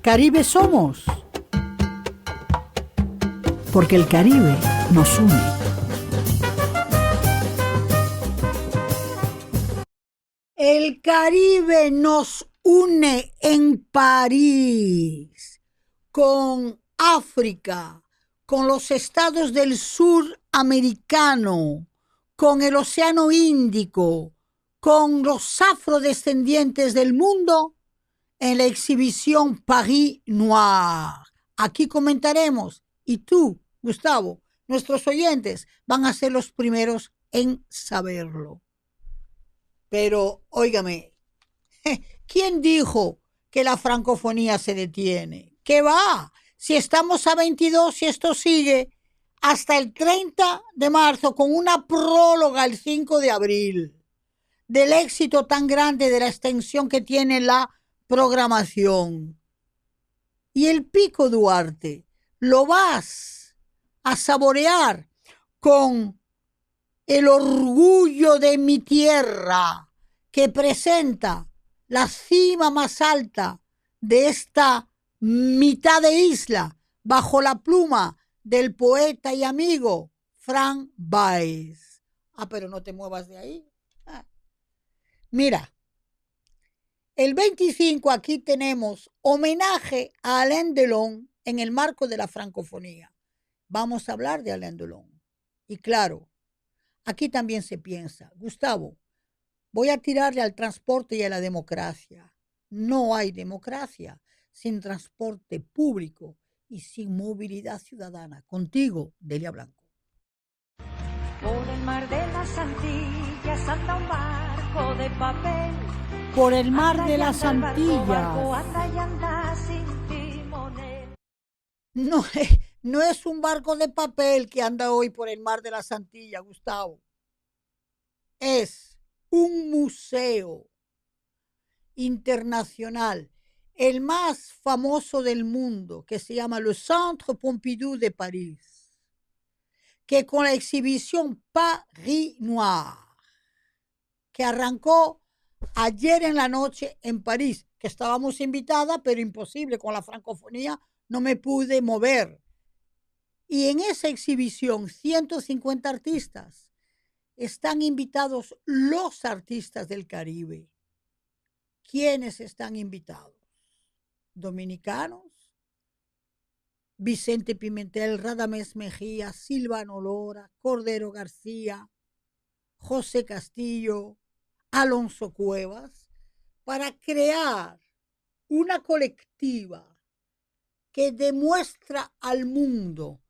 Caribe somos, porque el Caribe nos une. El Caribe nos une en París, con África, con los estados del sur americano, con el Océano Índico, con los afrodescendientes del mundo, en la exhibición Paris Noir. Aquí comentaremos, y tú, Gustavo, nuestros oyentes, van a ser los primeros en saberlo. Pero, óigame, ¿quién dijo que la francofonía se detiene? ¿Qué va? Si estamos a 22 y esto sigue hasta el 30 de marzo con una próloga el 5 de abril del éxito tan grande de la extensión que tiene la programación. Y el Pico Duarte lo vas a saborear con el orgullo de mi tierra, que presenta la cima más alta de esta mitad de isla bajo la pluma del poeta y amigo Frank Baez. Pero no te muevas de ahí. Mira, el 25 aquí tenemos homenaje a Alain Delon en el marco de la francofonía. Vamos a hablar de Alain Delon. Y claro, aquí también se piensa, Gustavo, voy a tirarle al transporte y a la democracia. No hay democracia sin transporte público y sin movilidad ciudadana. Contigo, Delia Blanco. Por el mar de las Antillas anda un barco de papel. Por el mar de las Antillas. No, no es un barco de papel que anda hoy por el mar de las Antillas, Gustavo. Es un museo internacional, el más famoso del mundo, que se llama le Centre Pompidou de París, que con la exhibición Paris Noir, que arrancó ayer en la noche en París, que estábamos invitadas, pero imposible, con la francofonía no me pude mover. Y en esa exhibición, 150 artistas, están invitados los artistas del Caribe. ¿Quiénes están invitados? Dominicanos, Vicente Pimentel, Radamés Mejía, Silvano Lora, Cordero García, José Castillo, Alonso Cuevas, para crear una colectiva que demuestra al mundo,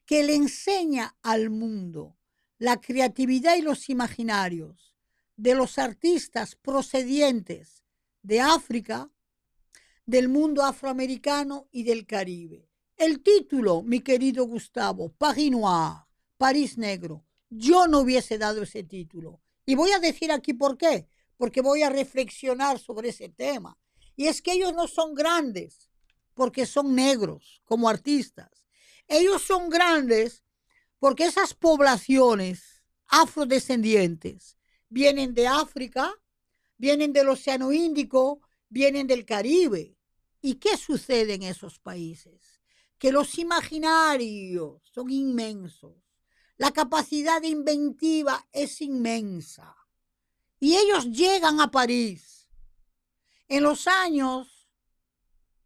que le enseña al mundo la creatividad y los imaginarios de los artistas procedientes de África, del mundo afroamericano y del Caribe. El título, mi querido Gustavo, Paris Noir, París Negro, yo no hubiese dado ese título. Y voy a decir aquí por qué, porque voy a reflexionar sobre ese tema. Y es que ellos no son grandes porque son negros como artistas. Ellos son grandes porque esas poblaciones afrodescendientes vienen de África, vienen del Océano Índico, vienen del Caribe. ¿Y qué sucede en esos países? Que los imaginarios son inmensos. La capacidad de inventiva es inmensa. Y ellos llegan a París en los años,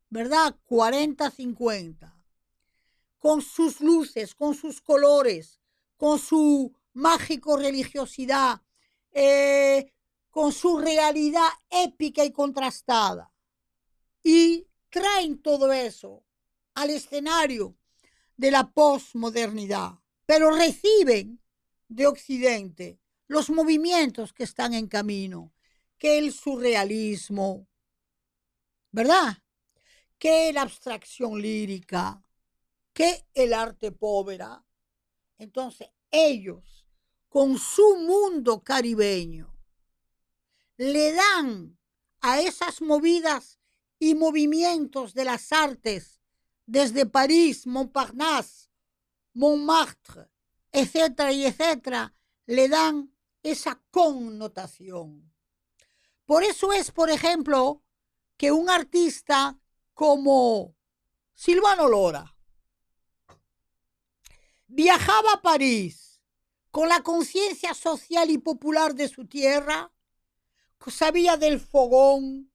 ¿verdad? 40, 50, con sus luces, con sus colores, con su mágico religiosidad, con su realidad épica y contrastada. Y traen todo eso al escenario de la posmodernidad, pero reciben de Occidente los movimientos que están en camino, que el surrealismo, ¿verdad? Que la abstracción lírica, que el arte povera. Entonces ellos, con su mundo caribeño, le dan a esas movidas y movimientos de las artes desde París, Montparnasse, Montmartre, etcétera y etcétera, le dan esa connotación. Por eso es, por ejemplo, que un artista como Silvano Lora viajaba a París con la conciencia social y popular de su tierra, sabía del fogón,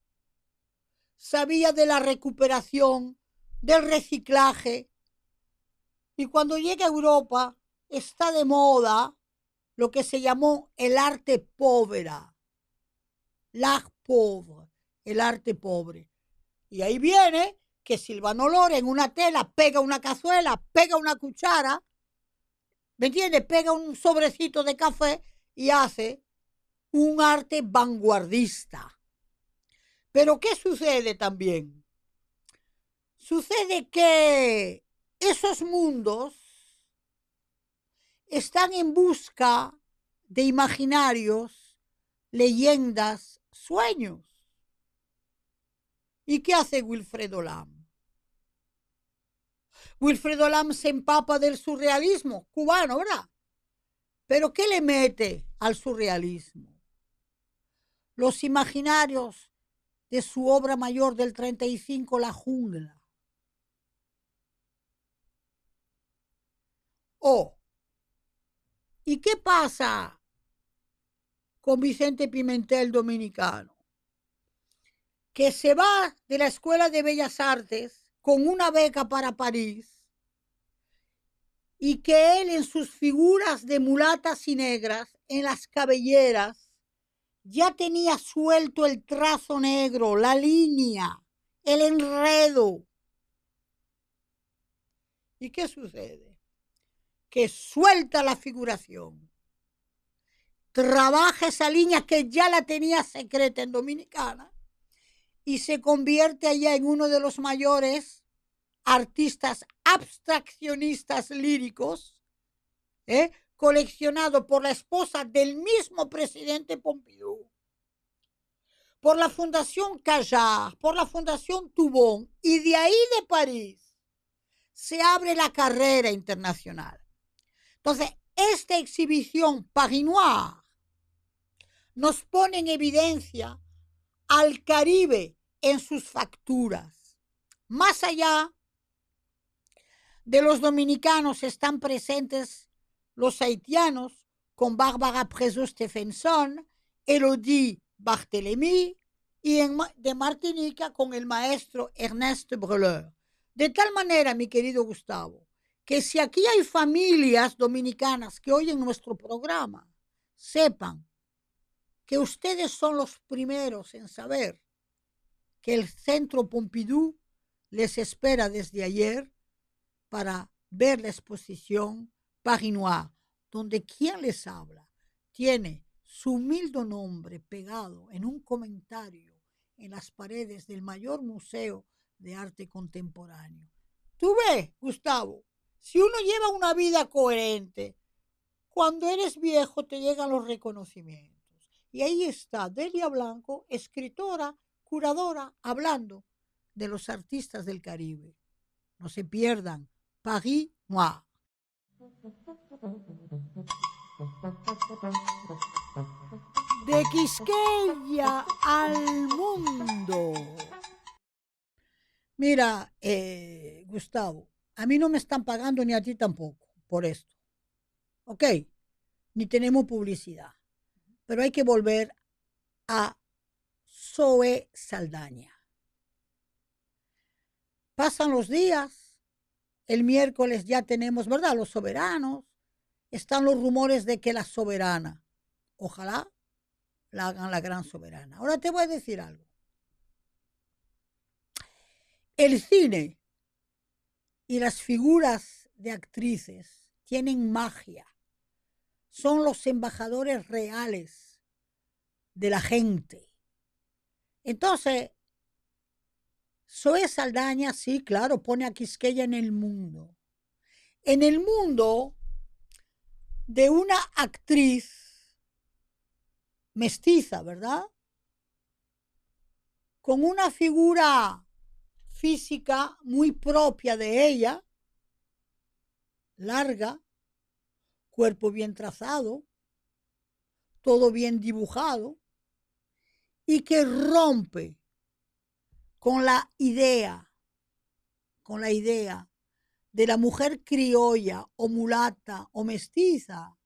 sabía de la recuperación, del reciclaje, y cuando llega a Europa está de moda lo que se llamó el arte pobre, l'art pauvre, el arte pobre. Y ahí viene que Silvano Lora en una tela pega una cazuela, pega una cuchara, ¿me entiendes? Pega un sobrecito de café y hace un arte vanguardista. Pero ¿qué sucede también? Sucede que esos mundos están en busca de imaginarios, leyendas, sueños. ¿Y qué hace Wilfredo Lam? Wilfredo Lam se empapa del surrealismo cubano, ¿verdad? ¿Pero qué le mete al surrealismo? Los imaginarios de su obra mayor del 35, La jungla. Oh, ¿y qué pasa con Vicente Pimentel dominicano? Que se va de la Escuela de Bellas Artes con una beca para París y que él en sus figuras de mulatas y negras, en las cabelleras, ya tenía suelto el trazo negro, la línea, el enredo. ¿Y qué sucede? Que suelta la figuración, trabaja esa línea que ya la tenía secreta en Dominicana y se convierte allá en uno de los mayores artistas abstraccionistas líricos, coleccionado por la esposa del mismo presidente Pompidou, por la Fundación Cajard, por la Fundación Toubon, y de ahí de París se abre la carrera internacional. Entonces, esta exhibición Paris Noir nos pone en evidencia al Caribe en sus facturas. Más allá de los dominicanos están presentes los haitianos con Bárbara Prezo-Stephenson, Elodie Barthélemy, y de Martinica con el maestro Ernest Bruleur. De tal manera, mi querido Gustavo, que si aquí hay familias dominicanas que oyen nuestro programa, sepan que ustedes son los primeros en saber que el Centro Pompidou les espera desde ayer para ver la exposición Paris Noir, donde quien les habla tiene su humilde nombre pegado en un comentario en las paredes del mayor museo de arte contemporáneo. Tú ves, Gustavo, si uno lleva una vida coherente, cuando eres viejo te llegan los reconocimientos. Y ahí está Delia Blanco, escritora, curadora, hablando de los artistas del Caribe. No se pierdan Paris Noir. De Quisqueya al mundo. Mira, Gustavo, a mí no me están pagando ni a ti tampoco por esto. ¿Ok? Ni tenemos publicidad. Pero hay que volver a Zoe Saldaña. Pasan los días, el miércoles ya tenemos, ¿verdad? Los soberanos. Están los rumores de que la soberana, ojalá la hagan la gran soberana. Ahora te voy a decir algo. El cine y las figuras de actrices tienen magia. Son los embajadores reales de la gente. Entonces, Zoe Saldaña, sí, claro, pone a Quisqueya en el mundo. En el mundo de una actriz mestiza, ¿verdad? Con una figura física muy propia de ella, larga, cuerpo bien trazado, todo bien dibujado, y que rompe con la idea con la idea de la mujer criolla o mulata o mestiza,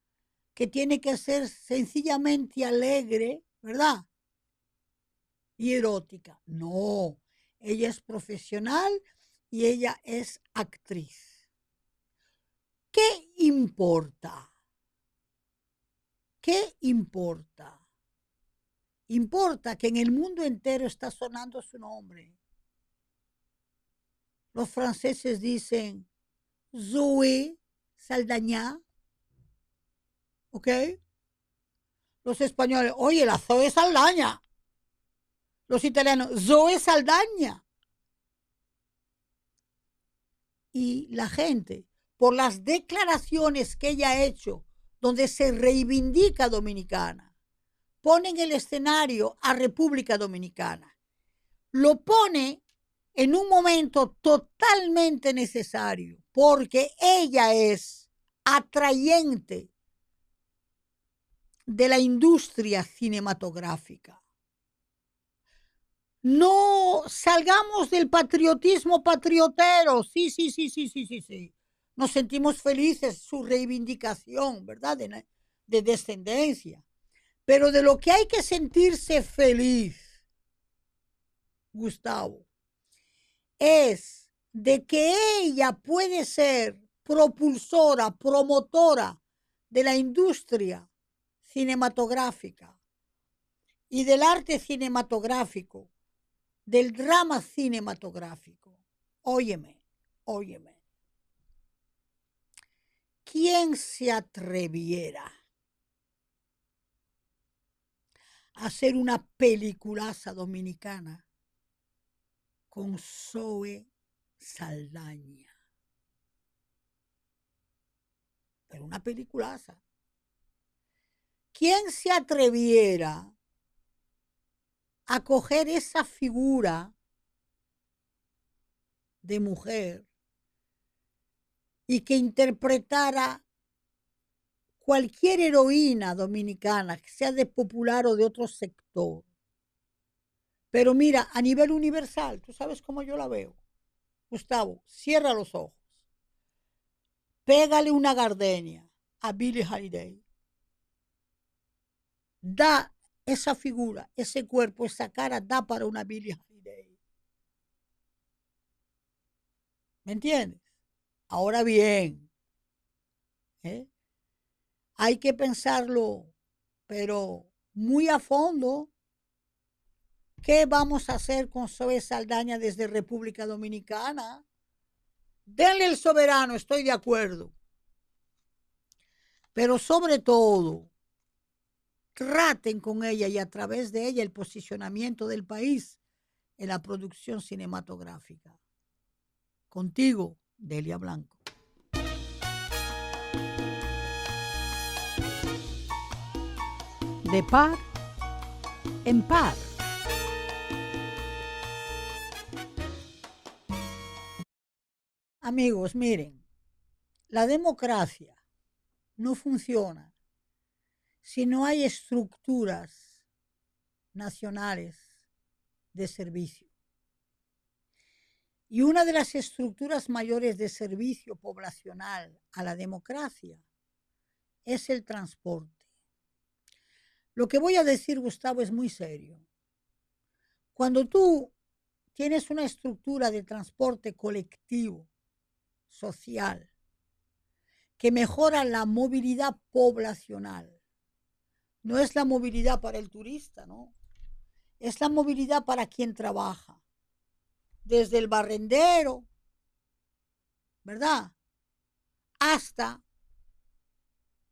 que tiene que ser sencillamente alegre, ¿verdad? Y erótica. No, ella es profesional y ella es actriz. ¿Qué importa? ¿Qué importa? Importa que en el mundo entero está sonando su nombre. Los franceses dicen Zoe Saldaña, ¿ok? Los españoles, oye, la Zoe Saldaña. Los italianos, Zoe Saldaña. Y la gente, por las declaraciones que ella ha hecho, donde se reivindica dominicana, pone en el escenario a República Dominicana. Lo pone en un momento totalmente necesario, porque ella es atrayente de la industria cinematográfica. No salgamos del patriotismo patriotero. Sí, sí, sí, sí, sí, sí, sí. Nos sentimos felices, su reivindicación, ¿verdad? De descendencia. Pero de lo que hay que sentirse feliz, Gustavo, es de que ella puede ser propulsora, promotora de la industria cinematográfica y del arte cinematográfico, del drama cinematográfico. Óyeme, óyeme. ¿Quién se atreviera a hacer una peliculaza dominicana con Zoe Saldaña? Pero una peliculaza. ¿Quién se atreviera a coger esa figura de mujer y que interpretara cualquier heroína dominicana, que sea de popular o de otro sector? Pero mira, a nivel universal, tú sabes cómo yo la veo. Gustavo, cierra los ojos. Pégale una gardenia a Billie Holiday. Da esa figura, ese cuerpo, esa cara, da para una Billie Holiday. ¿Me entiendes? Ahora bien, hay que pensarlo, pero muy a fondo. ¿Qué vamos a hacer con Zoe Saldaña desde República Dominicana? Denle el soberano, estoy de acuerdo. Pero sobre todo, traten con ella y a través de ella el posicionamiento del país en la producción cinematográfica. Contigo, Delia Blanco. De par en par. Amigos, miren, la democracia no funciona si no hay estructuras nacionales de servicio. Y una de las estructuras mayores de servicio poblacional a la democracia es el transporte. Lo que voy a decir, Gustavo, es muy serio. Cuando tú tienes una estructura de transporte colectivo, social, que mejora la movilidad poblacional, no es la movilidad para el turista, ¿no? Es la movilidad para quien trabaja, desde el barrendero, ¿verdad? Hasta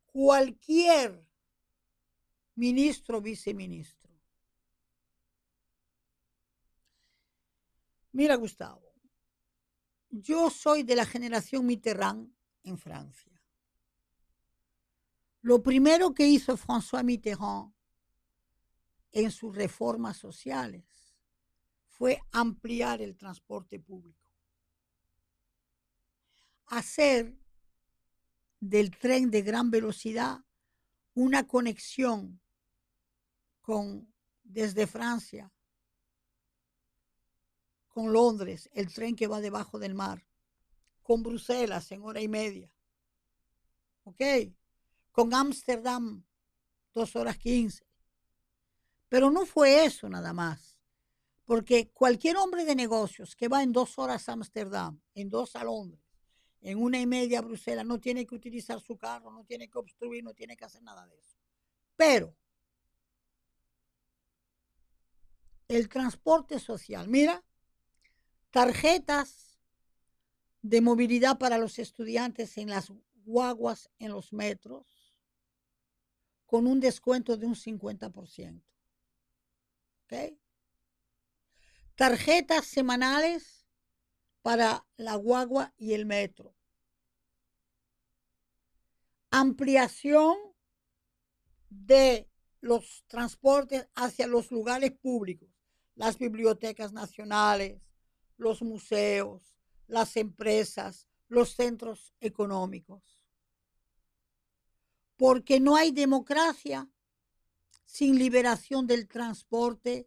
cualquier ministro o viceministro. Mira, Gustavo, yo soy de la generación Mitterrand en Francia. Lo primero que hizo François Mitterrand en sus reformas sociales fue ampliar el transporte público, hacer del tren de gran velocidad una conexión desde Francia con Londres, el tren que va debajo del mar, con Bruselas en hora y media, ¿ok? Con Ámsterdam, 2 horas 15. Pero no fue eso nada más, porque cualquier hombre de negocios que va en 2 horas a Ámsterdam, en 2 a Londres, en 1 y media a Bruselas, no tiene que utilizar su carro, no tiene que obstruir, no tiene que hacer nada de eso. Pero el transporte social, mira, tarjetas de movilidad para los estudiantes en las guaguas, en los metros, con un descuento de un 50%. ¿Ok? Tarjetas semanales para la guagua y el metro. Ampliación de los transportes hacia los lugares públicos, las bibliotecas nacionales, los museos, las empresas, los centros económicos. Porque no hay democracia sin liberación del transporte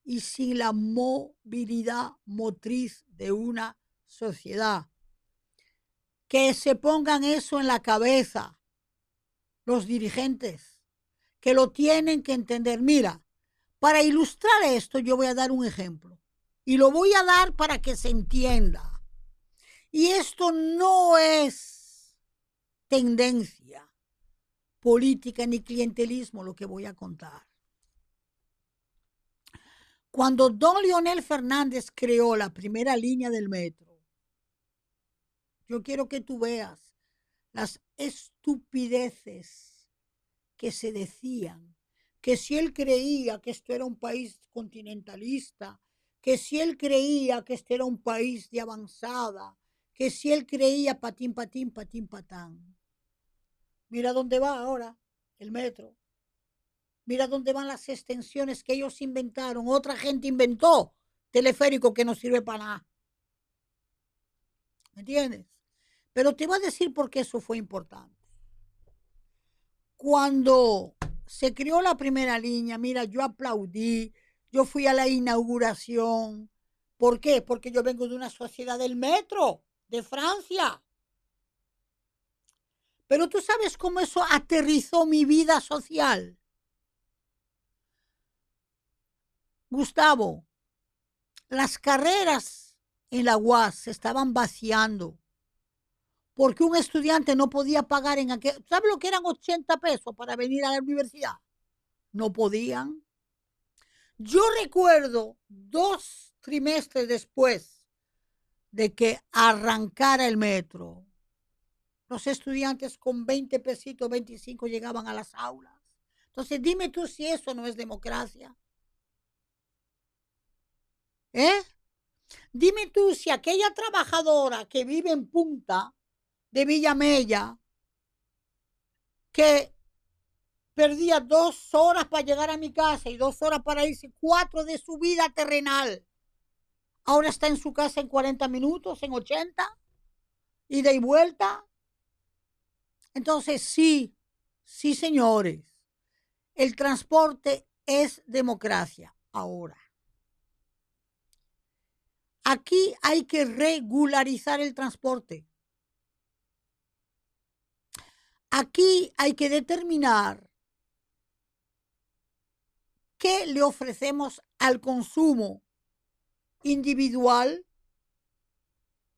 y sin la movilidad motriz de una sociedad. Que se pongan eso en la cabeza los dirigentes, que lo tienen que entender. Mira, para ilustrar esto yo voy a dar un ejemplo y lo voy a dar para que se entienda. Y esto no es tendencia política ni clientelismo lo que voy a contar. Cuando don Leonel Fernández creó la primera línea del metro, yo quiero que tú veas las estupideces que se decían, que si él creía que esto era un país continentalista, que si él creía que este era un país de avanzada, que si él creía patín, patín, patín, patán. Mira dónde va ahora el metro. Mira dónde van las extensiones que ellos inventaron. Otra gente inventó teleférico que no sirve para nada. ¿Me entiendes? Pero te voy a decir por qué eso fue importante. Cuando se creó la primera línea, mira, yo aplaudí, yo fui a la inauguración. ¿Por qué? Porque yo vengo de una sociedad del metro, de Francia. Pero tú sabes cómo eso aterrizó mi vida social. Gustavo, las carreras en la UAS se estaban vaciando porque un estudiante no podía pagar en aquel... ¿Sabes lo que eran 80 pesos para venir a la universidad? No podían. Yo recuerdo 2 trimestres después de que arrancara el metro, los estudiantes con 20 pesitos, 25 llegaban a las aulas. Entonces dime tú si eso no es democracia. Dime tú si aquella trabajadora que vive en Punta de Villamella, que perdía 2 horas para llegar a mi casa y 2 horas para irse, 4 de su vida terrenal, ahora está en su casa en 40 minutos, en 80, ida y vuelta. Entonces sí, señores, el transporte es democracia ahora. Aquí hay que regularizar el transporte. Aquí hay que determinar qué le ofrecemos al consumo individual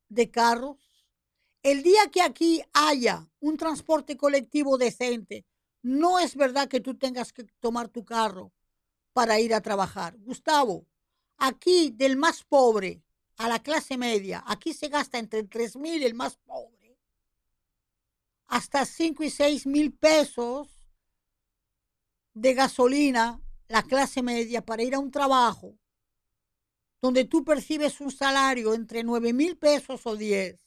de carros. El día que aquí haya un transporte colectivo decente, no es verdad que tú tengas que tomar tu carro para ir a trabajar. Gustavo, aquí del más pobre a la clase media, aquí se gasta entre 3,000 el más pobre, hasta 5 y 6 mil pesos de gasolina, la clase media, para ir a un trabajo donde tú percibes un salario entre 9,000 pesos o 10,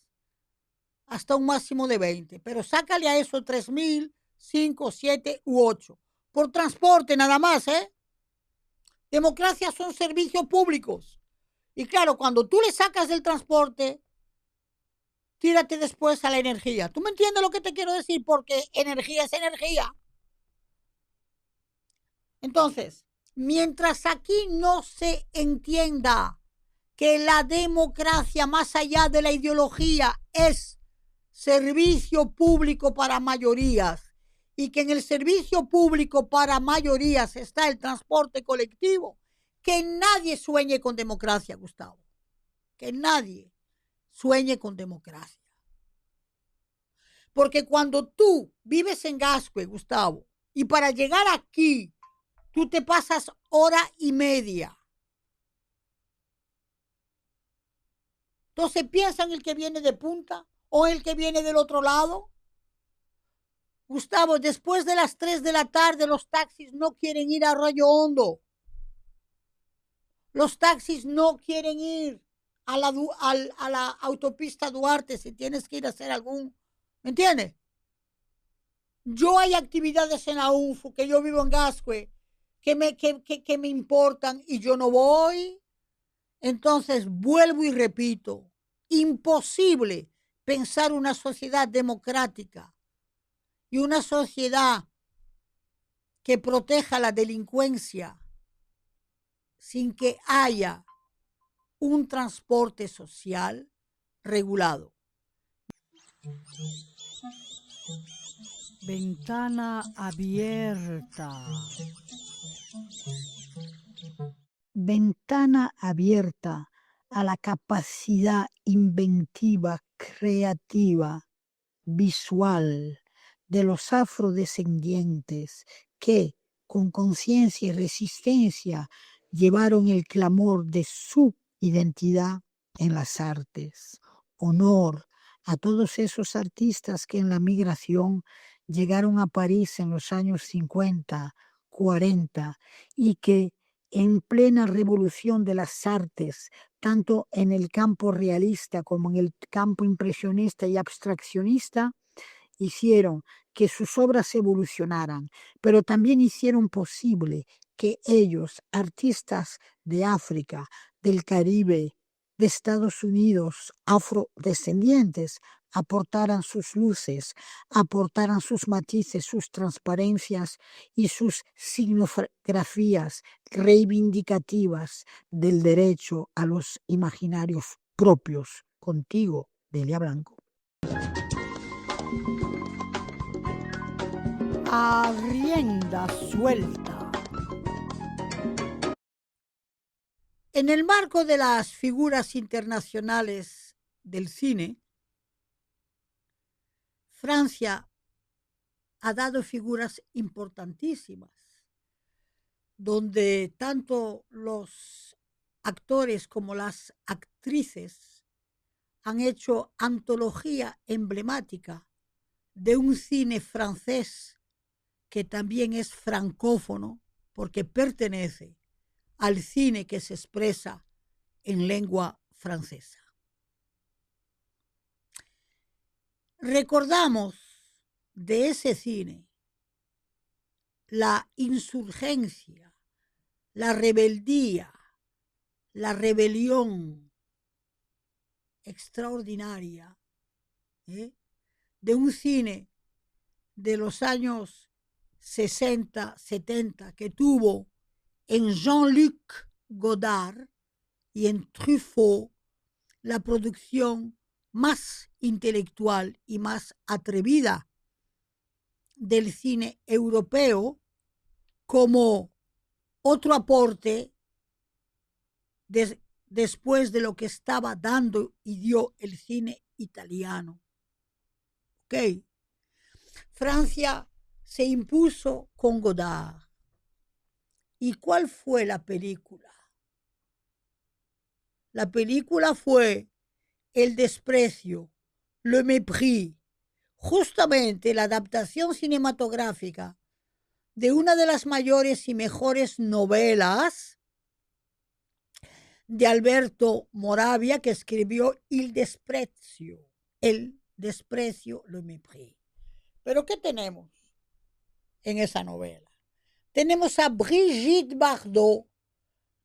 hasta un máximo de 20. Pero sácale a eso 3,000, 5, 7 u 8. Por transporte nada más, ¿eh? Democracia son servicios públicos. Y claro, cuando tú le sacas del transporte, tírate después a la energía. ¿Tú me entiendes lo que te quiero decir? Porque energía es energía. Entonces, mientras aquí no se entienda que la democracia, más allá de la ideología, es servicio público para mayorías, y que en el servicio público para mayorías está el transporte colectivo, que nadie sueñe con democracia, Gustavo. Que nadie sueñe con democracia. Porque cuando tú vives en Gascue, Gustavo, y para llegar aquí, tú te pasas hora y media. Entonces, ¿piensa en el que viene de punta o el que viene del otro lado? Gustavo, después de las 3 de la tarde, los taxis no quieren ir a Arroyo Hondo. Los taxis no quieren ir a la autopista Duarte si tienes que ir a hacer algún... ¿Me entiendes? Yo hay actividades en la UNFU, que yo vivo en Gascue, que me importan y yo no voy. Entonces, vuelvo y repito, imposible pensar una sociedad democrática y una sociedad que proteja la delincuencia sin que haya un transporte social regulado. Ventana abierta. Ventana abierta a la capacidad inventiva, creativa, visual de los afrodescendientes que, con conciencia y resistencia, llevaron el clamor de su identidad en las artes. Honor a todos esos artistas que en la migración llegaron a París en los años 50, 40 y que en plena revolución de las artes, tanto en el campo realista como en el campo impresionista y abstraccionista, hicieron que sus obras evolucionaran, pero también hicieron posible que ellos, artistas de África, del Caribe, de Estados Unidos, afrodescendientes, aportaran sus luces, aportaran sus matices, sus transparencias y sus signografías reivindicativas del derecho a los imaginarios propios. Contigo, Delia Blanco. A rienda suelta. En el marco de las figuras internacionales del cine, Francia ha dado figuras importantísimas, donde tanto los actores como las actrices han hecho antología emblemática de un cine francés que también es francófono, porque pertenece al cine que se expresa en lengua francesa. Recordamos de ese cine la insurgencia, la rebeldía, la rebelión extraordinaria de un cine de los años 60, 70 que tuvo en Jean-Luc Godard y en Truffaut la producción más intelectual y más atrevida del cine europeo, como otro aporte después de lo que estaba dando y dio el cine italiano. ¿Ok? Francia se impuso con Godard. ¿Y cuál fue la película? La película fue El desprecio, Le mépris, justamente la adaptación cinematográfica de una de las mayores y mejores novelas de Alberto Moravia, que escribió El desprecio, Le mépris. ¿Pero qué tenemos en esa novela? Tenemos a Brigitte Bardot.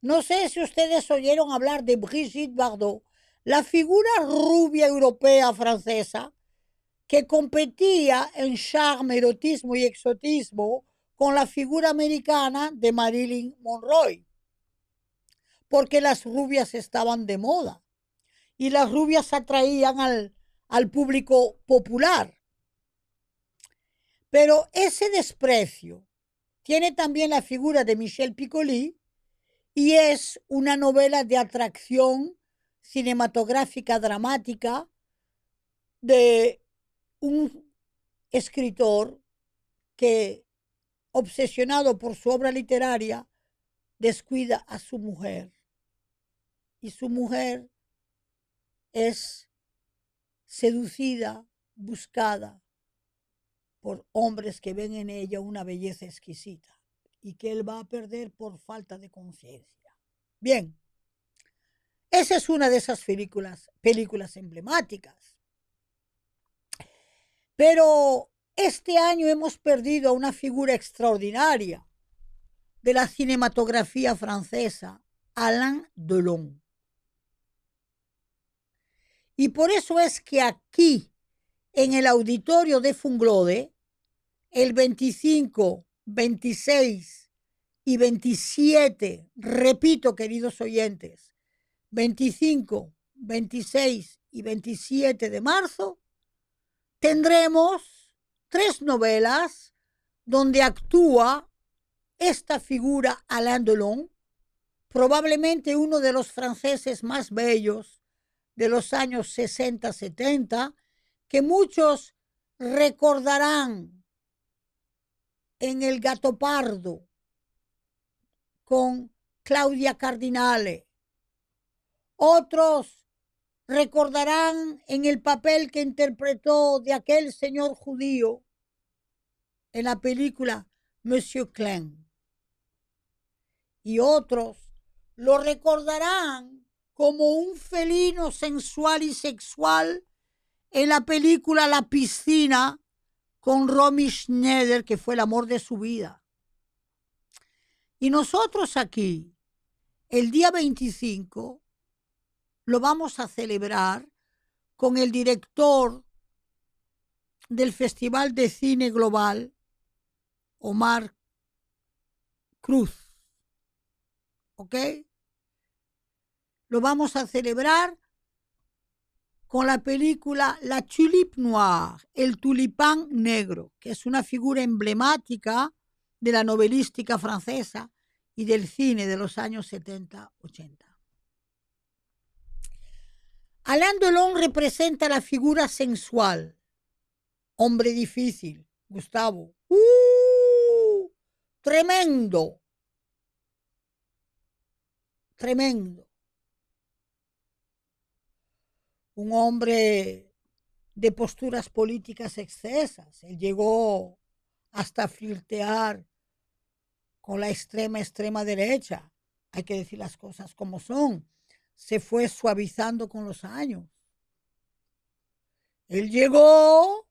No sé si ustedes oyeron hablar de Brigitte Bardot, la figura rubia europea francesa que competía en charme, erotismo y exotismo con la figura americana de Marilyn Monroe. porque las rubias estaban de moda y las rubias atraían al público popular. Pero ese desprecio tiene también la figura de Michel Piccoli y es una novela de atracción cinematográfica dramática de un escritor que, obsesionado por su obra literaria, descuida a su mujer. Y su mujer es seducida, buscada por hombres que ven en ella una belleza exquisita y que él va a perder por falta de conciencia. Bien, esa es una de esas películas emblemáticas. Pero este año hemos perdido a una figura extraordinaria de la cinematografía francesa, Alain Delon. Y por eso es que aquí, en el auditorio de Funglode, el 25, 26 y 27, repito, queridos oyentes, 25, 26 y 27 de marzo, tendremos 3 novelas donde actúa esta figura Alain Delon, probablemente uno de los franceses más bellos de los años 60-70, que muchos recordarán en El Gato Pardo con Claudia Cardinale. Otros recordarán en el papel que interpretó de aquel señor judío en la película Monsieur Klein. Y otros lo recordarán como un felino sensual y sexual en la película La piscina con Romy Schneider, que fue el amor de su vida. Y nosotros aquí, el día 25, lo vamos a celebrar con el director del Festival de Cine Global, Omar Cruz. ¿Ok? Lo vamos a celebrar con la película La Tulipe Noire, el tulipán negro, que es una figura emblemática de la novelística francesa y del cine de los años 70-80. Alain Delon representa la figura sensual, hombre difícil, Gustavo. Tremendo. Tremendo. Un hombre de posturas políticas excesas. Él llegó hasta flirtear con la extrema derecha. Hay que decir las cosas como son. Se fue suavizando con los años. Él llegó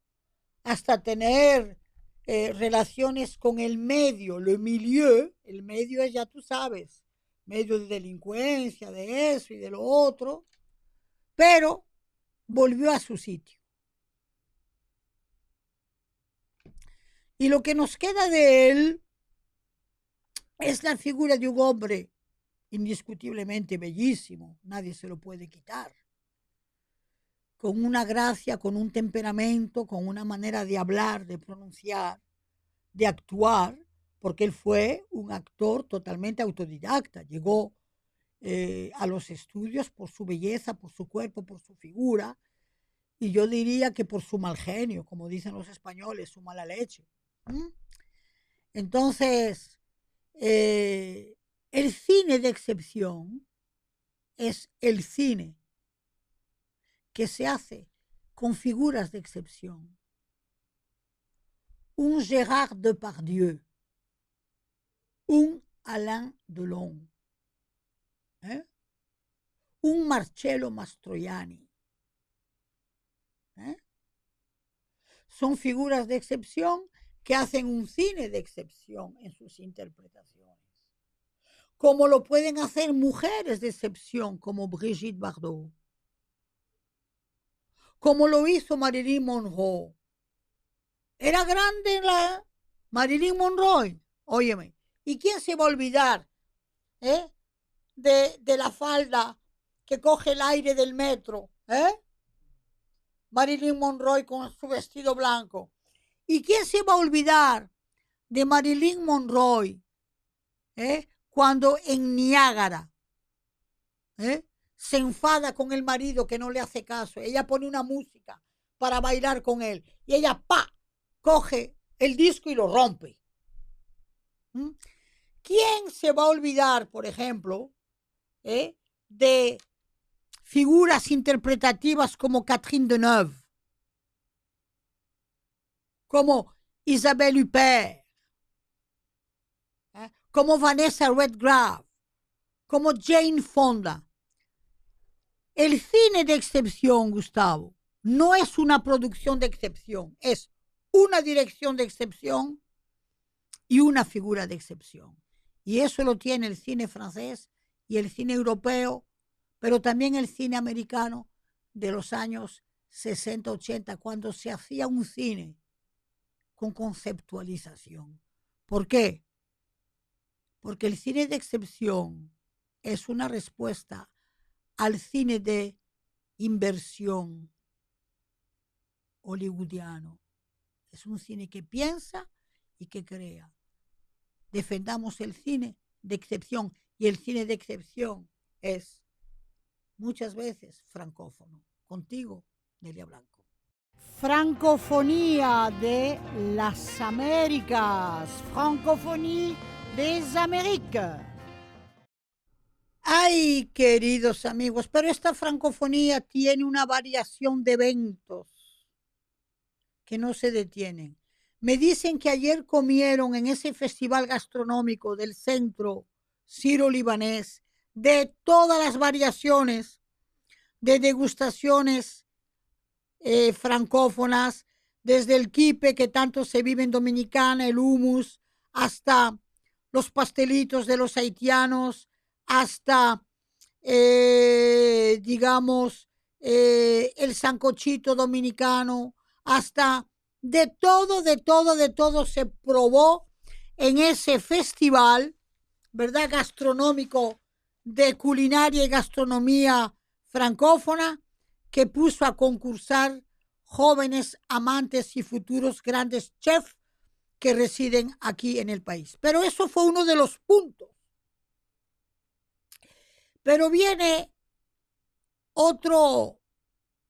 hasta tener relaciones con el medio, le milieu. El medio es, ya tú sabes, medio de delincuencia, de eso y de lo otro, pero volvió a su sitio. Y lo que nos queda de él es la figura de un hombre indiscutiblemente bellísimo, nadie se lo puede quitar, con una gracia, con un temperamento, con una manera de hablar, de pronunciar, de actuar, porque él fue un actor totalmente autodidacta, llegó a los estudios por su belleza, por su cuerpo, por su figura, y yo diría que por su mal genio, como dicen los españoles, su mala leche. Entonces, el cine de excepción es el cine que se hace con figuras de excepción. Un Gérard Depardieu, un Alain Delon, un Marcello Mastroianni. Son figuras de excepción que hacen un cine de excepción en sus interpretaciones. Como lo pueden hacer mujeres de excepción como Brigitte Bardot. Como lo hizo Marilyn Monroe. Era grande la Marilyn Monroe. Óyeme. ¿Y quién se va a olvidar de la falda que coge el aire del metro, Marilyn Monroe con su vestido blanco. ¿Y quién se va a olvidar de Marilyn Monroe cuando en Niágara se enfada con el marido que no le hace caso? Ella pone una música para bailar con él y ella coge el disco y lo rompe. ¿Quién se va a olvidar, por ejemplo, de figuras interpretativas como Catherine Deneuve, como Isabelle Huppert, como Vanessa Redgrave, como Jane Fonda? El cine de excepción, Gustavo, no es una producción de excepción, es una dirección de excepción y una figura de excepción. Y eso lo tiene el cine francés y el cine europeo, pero también el cine americano de los años 60, 80, cuando se hacía un cine con conceptualización. ¿Por qué? Porque el cine de excepción es una respuesta al cine de inversión hollywoodiano. Es un cine que piensa y que crea. Defendamos el cine de excepción, y el cine de excepción es muchas veces francófono. Contigo, Delia Blanco. Francofonía de las Américas. Francofonía des Américas. Ay, queridos amigos, pero esta francofonía tiene una variación de eventos que no se detienen. Me dicen que ayer comieron en ese festival gastronómico del centro siro-libanés de todas las variaciones de degustaciones francófonas, desde el quipe que tanto se vive en Dominicana, el hummus, hasta los pastelitos de los haitianos, hasta, digamos, el sancochito dominicano, hasta de todo se probó en ese festival, ¿verdad?, gastronómico de culinaria y gastronomía francófona, que puso a concursar jóvenes amantes y futuros grandes chefs que residen aquí en el país. Pero eso fue uno de los puntos. Pero viene otro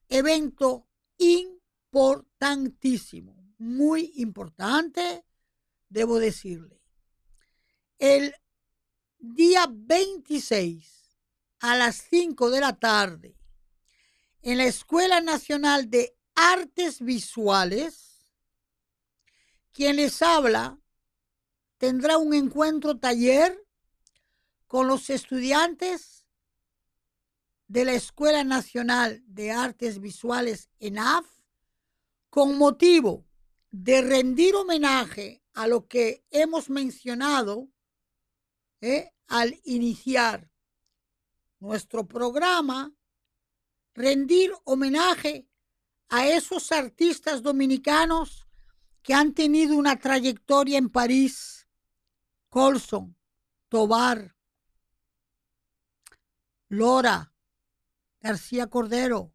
evento importantísimo, muy importante, debo decirle. El día 26 a las 5 de la tarde, en la Escuela Nacional de Artes Visuales, quien les habla tendrá un encuentro taller con los estudiantes de la Escuela Nacional de Artes Visuales, ENAF, con motivo de rendir homenaje a lo que hemos mencionado al iniciar nuestro programa, rendir homenaje a esos artistas dominicanos que han tenido una trayectoria en París: Colson, Tobar, Lora, García Cordero,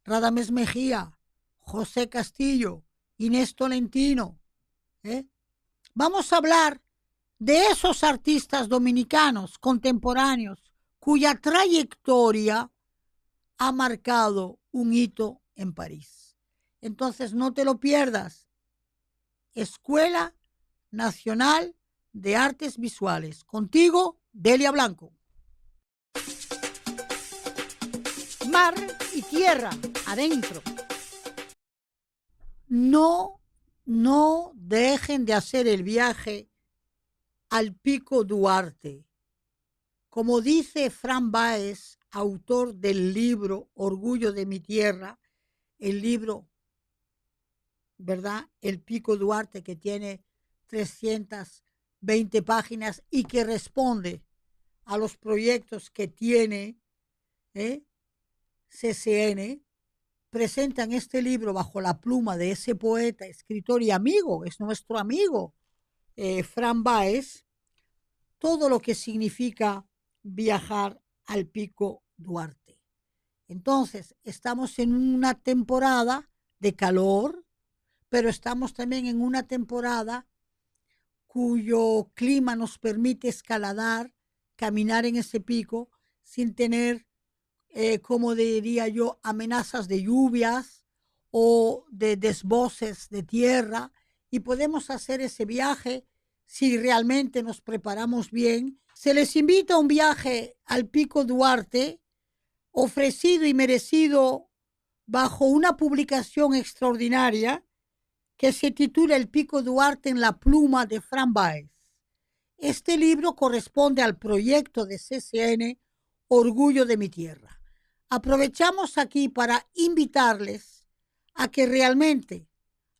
Radamés Mejía, José Castillo, Inés Tolentino. Vamos a hablar de esos artistas dominicanos contemporáneos cuya trayectoria ha marcado un hito en París. Entonces no te lo pierdas. Escuela Nacional de Artes Visuales. Contigo, Delia Blanco. Mar y tierra adentro. No dejen de hacer el viaje al Pico Duarte. Como dice Fran Báez, autor del libro Orgullo de mi tierra, el libro, ¿verdad?, El Pico Duarte, que tiene 320 páginas y que responde a los proyectos que tiene CCN, presentan este libro bajo la pluma de ese poeta, escritor y amigo, es nuestro amigo Fran Báez, todo lo que significa viajar al Pico Duarte. Entonces, estamos en una temporada de calor, pero estamos también en una temporada cuyo clima nos permite escaladar, caminar en ese pico sin tener, como diría yo, amenazas de lluvias o de desboces de tierra, y podemos hacer ese viaje si realmente nos preparamos bien. Se les invita a un viaje al Pico Duarte, ofrecido y merecido bajo una publicación extraordinaria que se titula El Pico Duarte en la pluma de Fran Báez. Este libro corresponde al proyecto de CCN Orgullo de mi Tierra. Aprovechamos aquí para invitarles a que realmente,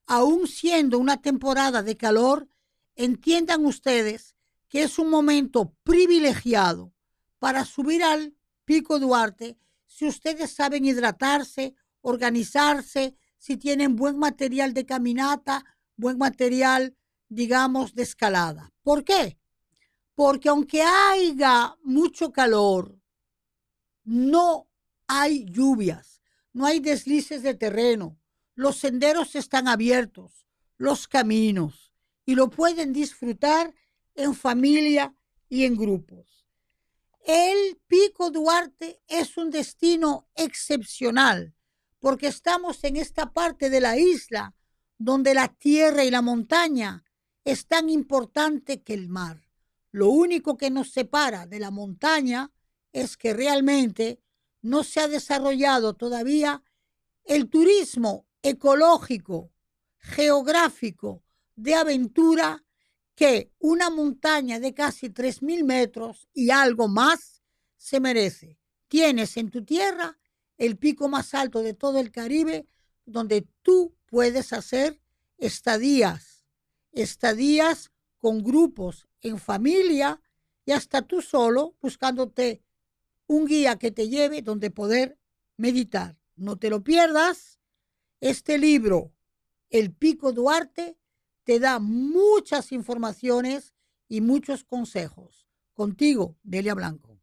aun siendo una temporada de calor, entiendan ustedes que es un momento privilegiado para subir al Pico Duarte si ustedes saben hidratarse, organizarse, si tienen buen material de caminata, buen material, digamos, de escalada. ¿Por qué? Porque aunque haya mucho calor, no hay lluvias, no hay deslices de terreno, los senderos están abiertos, los caminos, y lo pueden disfrutar en familia y en grupos. El Pico Duarte es un destino excepcional porque estamos en esta parte de la isla donde la tierra y la montaña es tan importante que el mar. Lo único que nos separa de la montaña es que realmente no se ha desarrollado todavía el turismo ecológico, geográfico, de aventura que una montaña de casi 3.000 metros y algo más se merece. Tienes en tu tierra el pico más alto de todo el Caribe, donde tú puedes hacer estadías con grupos, en familia y hasta tú solo, buscándote un guía que te lleve donde poder meditar. No te lo pierdas. Este libro, El Pico Duarte, te da muchas informaciones y muchos consejos. Contigo, Delia Blanco.